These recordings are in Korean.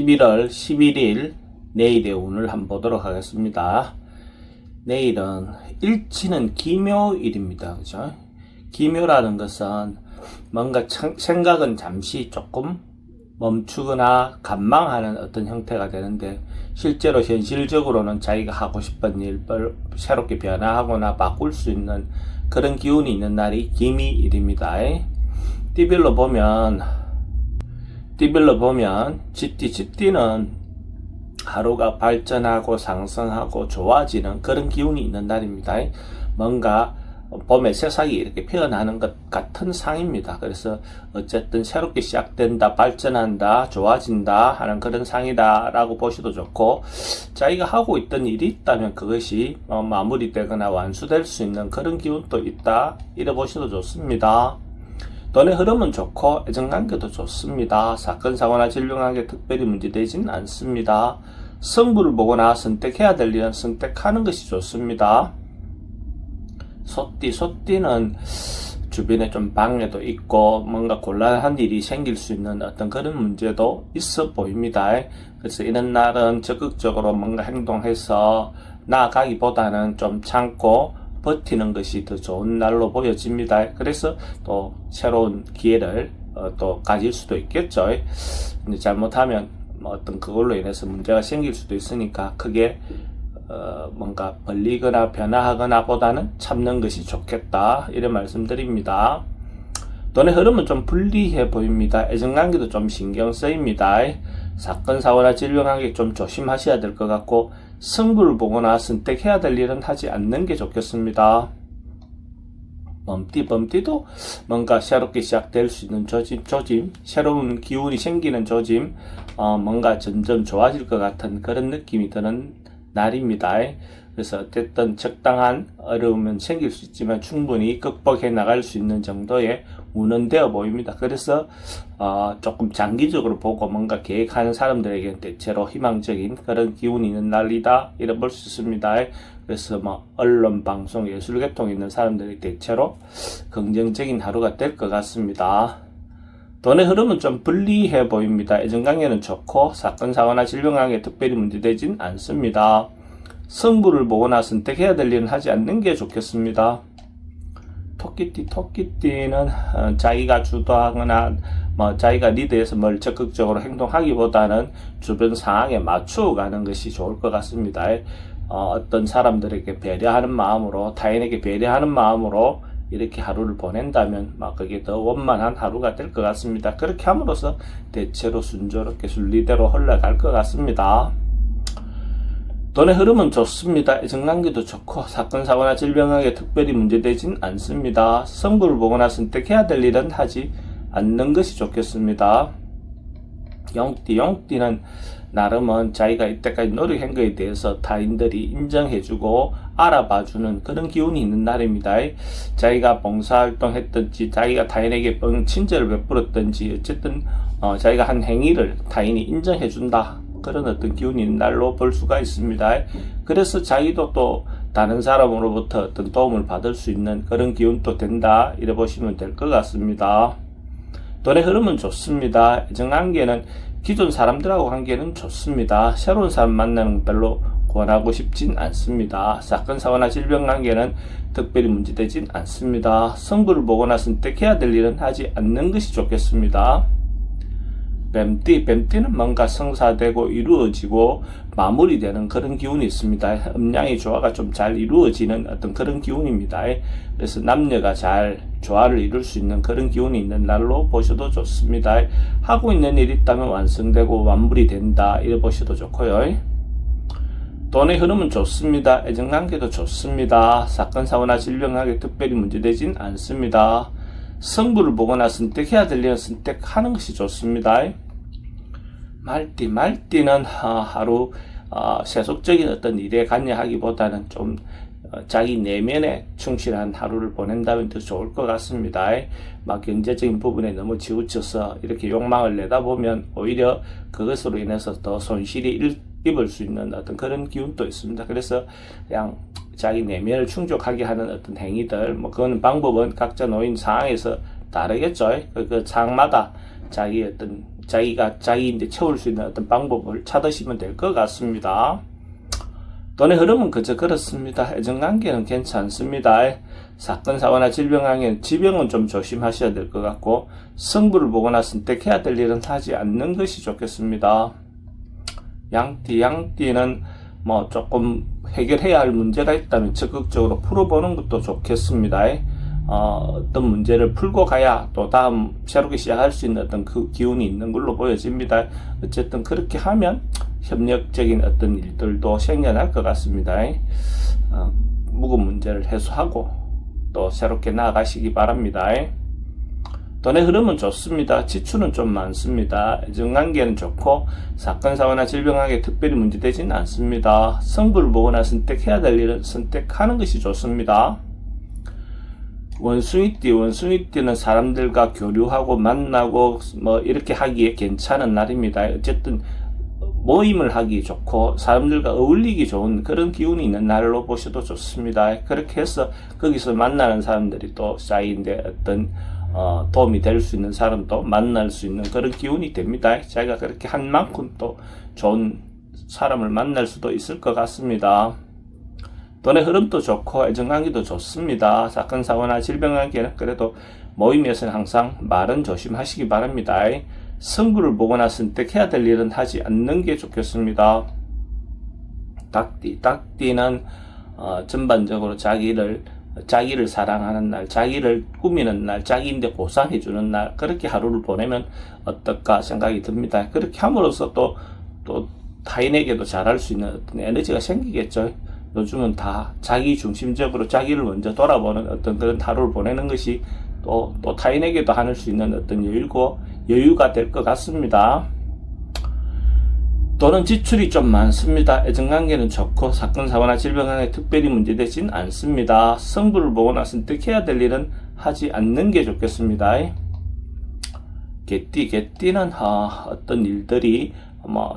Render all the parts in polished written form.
11월 11일 내일의 운을 한번 보도록 하겠습니다. 내일은 일치는 기묘일입니다. 그죠? 기묘라는 것은 뭔가 생각은 잠시 조금 멈추거나 관망하는 어떤 형태가 되는데, 실제로 현실적으로는 자기가 하고 싶은 일을 새롭게 변화하거나 바꿀 수 있는 그런 기운이 있는 날이 기미일입니다. 띠별로 보면 쥐띠는 하루가 발전하고 상승하고 좋아지는 그런 기운이 있는 날입니다. 뭔가 봄에 새싹이 이렇게 피어나는 것 같은 상입니다. 그래서 어쨌든 새롭게 시작된다, 발전한다, 좋아진다 하는 그런 상이다 라고 보셔도 좋고, 자기가 하고 있던 일이 있다면 그것이 마무리되거나 완수될 수 있는 그런 기운도 있다 이래 보셔도 좋습니다. 돈의 흐름은 좋고 애정관계도 좋습니다. 사건, 사고나 질병관계 특별히 문제되진 않습니다. 승부를 보거나 선택해야 될 일은 선택하는 것이 좋습니다. 소띠는 주변에 좀 방해도 있고 뭔가 곤란한 일이 생길 수 있는 어떤 그런 문제도 있어 보입니다. 그래서 이런 날은 적극적으로 뭔가 행동해서 나아가기보다는 좀 참고 버티는 것이 더 좋은 날로 보여집니다. 그래서 또 새로운 기회를 또 가질 수도 있겠죠. 근데 잘못하면 어떤 그걸로 인해서 문제가 생길 수도 있으니까 크게 뭔가 벌리거나 변화하거나 보다는 참는 것이 좋겠다 이런 말씀드립니다. 돈의 흐름은 좀 불리해 보입니다. 애정관계도 좀 신경 쓰입니다. 사건, 사고나 질병관계 좀 조심하셔야 될 것 같고, 승부를 보거나 선택해야 될 일은 하지 않는 게 좋겠습니다. 범띠도 뭔가 새롭게 시작될 수 있는 조짐, 새로운 기운이 생기는 조짐, 뭔가 점점 좋아질 것 같은 그런 느낌이 드는 날입니다. 그래서 어쨌든 적당한 어려움은 생길 수 있지만 충분히 극복해 나갈 수 있는 정도의 운은 되어 보입니다. 그래서 조금 장기적으로 보고 뭔가 계획하는 사람들에게는 대체로 희망적인 그런 기운이 있는 날이다 이래 볼 수 있습니다. 그래서 언론, 방송, 예술계통에 있는 사람들이 대체로 긍정적인 하루가 될 것 같습니다. 돈의 흐름은 좀 불리해 보입니다. 애정관계는 좋고 사건, 사고나 질병관계 특별히 문제되진 않습니다. 승부를 보거나 선택해야 될 일은 하지 않는 게 좋겠습니다. 토끼띠는 자기가 주도하거나 자기가 리드해서 뭘 적극적으로 행동하기보다는 주변 상황에 맞추어가는 것이 좋을 것 같습니다. 어떤 사람들에게 배려하는 마음으로, 타인에게 배려하는 마음으로 이렇게 하루를 보낸다면 그게 더 원만한 하루가 될 것 같습니다. 그렇게 함으로써 대체로 순조롭게 순리대로 흘러갈 것 같습니다. 돈의 흐름은 좋습니다. 애정관계도 좋고 사건, 사고나 질병관계 특별히 문제되진 않습니다. 승부를 보거나 선택해야 될 일은 하지 않는 것이 좋겠습니다. 용띠는 나름은 자기가 이때까지 노력한 것에 대해서 타인들이 인정해주고 알아봐주는 그런 기운이 있는 날입니다. 자기가 봉사활동 했든지 자기가 타인에게 친절을 베풀었든지 어쨌든 자기가 한 행위를 타인이 인정해준다, 그런 어떤 기운이 있는 날로 볼 수가 있습니다. 그래서 자기도 또 다른 사람으로부터 어떤 도움을 받을 수 있는 그런 기운도 된다 이래 보시면 될 것 같습니다. 돈의 흐름은 좋습니다. 애정관계는 기존 사람들하고 관계는 좋습니다. 새로운 사람 만나는 건 별로 권하고 싶진 않습니다. 사건, 사고나 질병관계는 특별히 문제되진 않습니다. 승부를 보거나 선택해야 될 일은 하지 않는 것이 좋겠습니다. 뱀띠는 뭔가 성사되고 이루어지고 마무리되는 그런 기운이 있습니다. 음양의 조화가 좀 잘 이루어지는 어떤 그런 기운입니다. 그래서 남녀가 잘 조화를 이룰 수 있는 그런 기운이 있는 날로 보셔도 좋습니다. 하고 있는 일이 있다면 완성되고 마무리된다 이래 보셔도 좋고요. 돈의 흐름은 좋습니다. 애정관계도 좋습니다. 사건, 사고나 질병관계 특별히 문제되진 않습니다. 승부를 보거나 선택해야 될 일은 선택하는 것이 좋습니다. 말띠는 하루 세속적인 어떤 일에 관여하기보다는 좀 자기 내면에 충실한 하루를 보낸다면 더 좋을 것 같습니다. 경제적인 부분에 너무 치우쳐서 이렇게 욕망을 내다보면 오히려 그것으로 인해서 더 손실이 입을 수 있는 어떤 그런 기운도 있습니다. 그래서 그냥 자기 내면을 충족하게 하는 어떤 행위들, 그거는 방법은 각자 놓인 상황에서 다르겠죠. 그 상황마다 자기가 자기인데 채울 수 있는 어떤 방법을 찾으시면 될 것 같습니다. 돈의 흐름은 그저 그렇습니다. 애정관계는 괜찮습니다. 사건, 사고나 질병 지병은 좀 조심하셔야 될 것 같고, 승부를 보거나 선택해야 될 일은 하지 않는 것이 좋겠습니다. 양띠는 뭐 조금 해결해야 할 문제가 있다면 적극적으로 풀어보는 것도 좋겠습니다. 어떤 문제를 풀고 가야 또 다음 새롭게 시작할 수 있는 어떤 그 기운이 있는 걸로 보여집니다. 어쨌든 그렇게 하면 협력적인 어떤 일들도 생겨날 것 같습니다. 묵은 문제를 해소하고 또 새롭게 나아가시기 바랍니다. 돈의 흐름은 좋습니다. 지출은 좀 많습니다. 애정관계는 좋고 사건, 사고나 질병하게 특별히 문제되지는 않습니다. 승부를 보거나 선택해야 될 일은 선택하는 것이 좋습니다. 원숭이띠는 사람들과 교류하고 만나고 뭐 이렇게 하기에 괜찮은 날입니다. 어쨌든 모임을 하기 좋고 사람들과 어울리기 좋은 그런 기운이 있는 날로 보셔도 좋습니다. 그렇게 해서 거기서 만나는 사람들이 또 쌓이는데 어떤 도움이 될 수 있는 사람도 만날 수 있는 그런 기운이 됩니다. 자기가 그렇게 한 만큼 또 좋은 사람을 만날 수도 있을 것 같습니다. 돈의 흐름도 좋고 애정관계도 좋습니다. 사건, 사고나 질병관계는 그래도 모임에서는 항상 말은 조심하시기 바랍니다. 승부를 보거나 선택해야 될 일은 하지 않는 게 좋겠습니다. 닭띠는 전반적으로 자기를 사랑하는 날, 자기를 꾸미는 날, 자기인데 보상해주는 날, 그렇게 하루를 보내면 어떨까 생각이 듭니다. 그렇게 함으로써 또 타인에게도 잘할 수 있는 어떤 에너지가 생기겠죠. 요즘은 다 자기 중심적으로 자기를 먼저 돌아보는 어떤 그런 하루를 보내는 것이 또 타인에게도 하늘 수 있는 어떤 여유가 될 것 같습니다. 돈은 지출이 좀 많습니다. 애정관계는 좋고 사건, 사고나 질병에 특별히 문제되진 않습니다. 승부를 보거나 선택해야 될 일은 하지 않는 게 좋겠습니다. 개띠는 어떤 일들이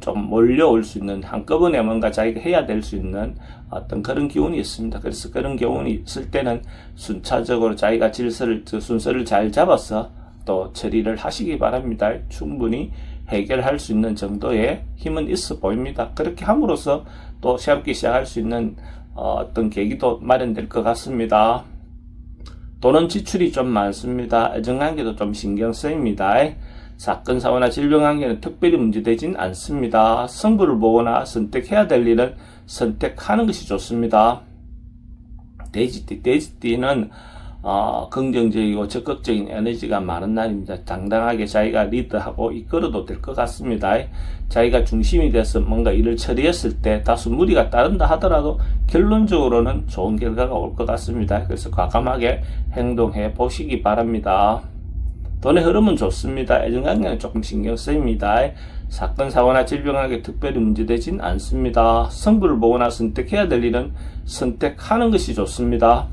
좀 몰려올 수 있는, 한꺼번에 뭔가 자기가 해야 될 수 있는 어떤 그런 기운이 있습니다. 그래서 그런 기운이 있을 때는 순차적으로 자기가 순서를 잘 잡아서 또 처리를 하시기 바랍니다. 충분히 해결할 수 있는 정도의 힘은 있어 보입니다. 그렇게 함으로써 또 새롭게 시작할 수 있는 어떤 계기도 마련될 것 같습니다. 돈은 지출이 좀 많습니다. 애정관계도 좀 신경 쓰입니다. 사건, 사고나 질병관계는 특별히 문제되진 않습니다. 승부를 보거나 선택해야 될 일은 선택하는 것이 좋습니다. 돼지띠는 긍정적이고 적극적인 에너지가 많은 날입니다. 당당하게 자기가 리드하고 이끌어도 될 것 같습니다. 자기가 중심이 돼서 뭔가 일을 처리했을 때 다소 무리가 따른다 하더라도 결론적으로는 좋은 결과가 올 것 같습니다. 그래서 과감하게 행동해 보시기 바랍니다. 돈의 흐름은 좋습니다. 애정관계는 조금 신경 쓰입니다. 사건, 사고나 질병하게 특별히 문제되진 않습니다. 승부를 보거나 선택해야 될 일은 선택하는 것이 좋습니다.